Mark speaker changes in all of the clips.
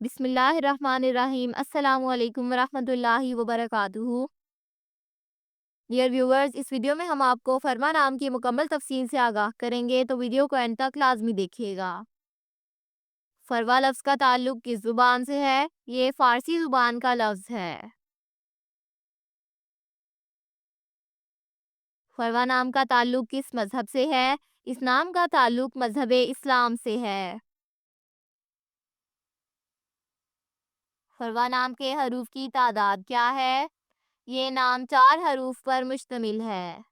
Speaker 1: बिस्मिल्लाहिर्रहमानिर्रहीम। अस्सलामु अलैकुम वरहमतुल्लाहि वबरकातुहू। डियर व्यूअर्स, इस वीडियो में हम आपको फरमा नाम की मुकम्मल तफसील से आगाह करेंगे, तो वीडियो को एंड तक लाजमी देखिएगा। फरवा लफ्ज़ का ताल्लुक किस ज़ुबान से है? ये फ़ारसी ज़ुबान का लफ्ज़ है। फरवा नाम का ताल्लुक किस मज़हब से है? इस नाम का ताल्लुक मज़हब इस्लाम से है। फरवा नाम के हरूफ की तादाद क्या है? ये नाम 4 हरूफ पर मुश्तमिल है।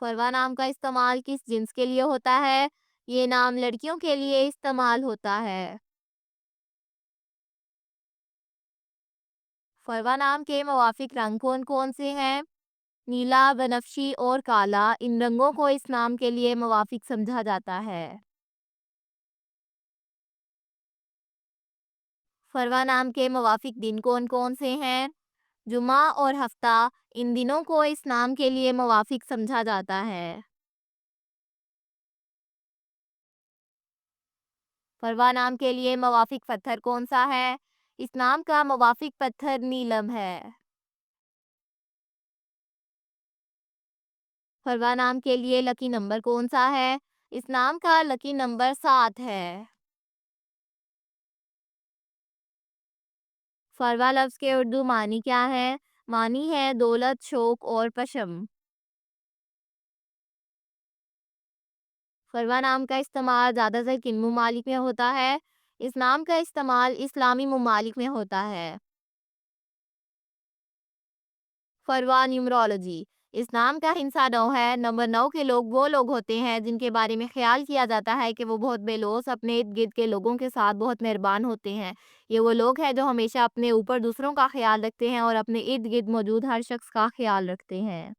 Speaker 1: फरवा नाम का इस्तेमाल किस जिन्स के लिए होता है? ये नाम लड़कियों के लिए इस्तेमाल होता है। फरवा नाम के मुवाफिक रंग कौन कौन से हैं? नीला, बनफशी और काला। इन रंगों को इस नाम के लिए मुवाफिक समझा जाता है। फरवा नाम के मुवाफिक दिन कौन कौन से हैं? जुमा और हफ्ता। इन दिनों को इस नाम के लिए मुवाफिक समझा जाता है। फरवा नाम के लिए मुवाफिक पत्थर कौन सा है? इस नाम का मुवाफिक पत्थर नीलम है। फरवा नाम के लिए लकी नंबर कौन सा है? इस नाम का लकी नंबर 7 है। फरवा लफ्ज़ के उर्दू मानी क्या है? मानी है दौलत, शौक और पशम। फरवा नाम का इस्तेमाल ज़्यादातर किन ममालिक में होता है? इस नाम का इस्तेमाल इस्लामी ममालिक में होता है। फरवा न्यूमरोलॉजी। इस नाम का हिंसा 9 है। नंबर 9 के लोग वो लोग होते हैं जिनके बारे में ख्याल किया जाता है कि वो बहुत बेलौस, अपने इर्द गिर्द के लोगों के साथ बहुत मेहरबान होते हैं। ये वो लोग हैं जो हमेशा अपने ऊपर दूसरों का ख्याल रखते हैं और अपने इर्द गिर्द मौजूद हर शख्स का ख्याल रखते हैं।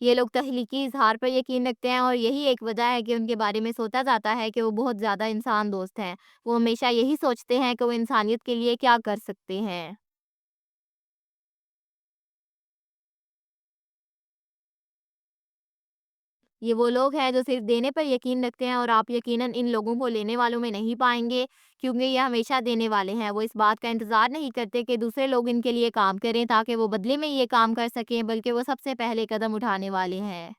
Speaker 1: ये लोग तख्लीकी इजहार पर यकीन रखते हैं और यही एक वजह है कि उनके बारे में सोचा जाता है कि वो बहुत ज़्यादा इंसान दोस्त हैं। वो हमेशा यही सोचते हैं कि वो इंसानियत के लिए क्या कर सकते हैं। ये वो लोग हैं जो सिर्फ देने पर यकीन रखते हैं और आप यकीनन इन लोगों को लेने वालों में नहीं पाएंगे, क्योंकि ये हमेशा देने वाले हैं। वो इस बात का इंतज़ार नहीं करते कि दूसरे लोग इनके लिए काम करें ताकि वो बदले में ये काम कर सकें, बल्कि वो सबसे पहले कदम उठाने वाले हैं।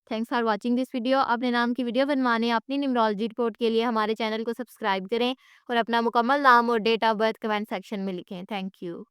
Speaker 1: Thanks for watching this video. अपने नाम की वीडियो बनवाने अपनी न्यूमरोलॉजी रिपोर्ट के लिए हमारे चैनल को सब्सक्राइब करें और अपना मुकम्मल नाम और date of birth comment section में लिखें। Thank you.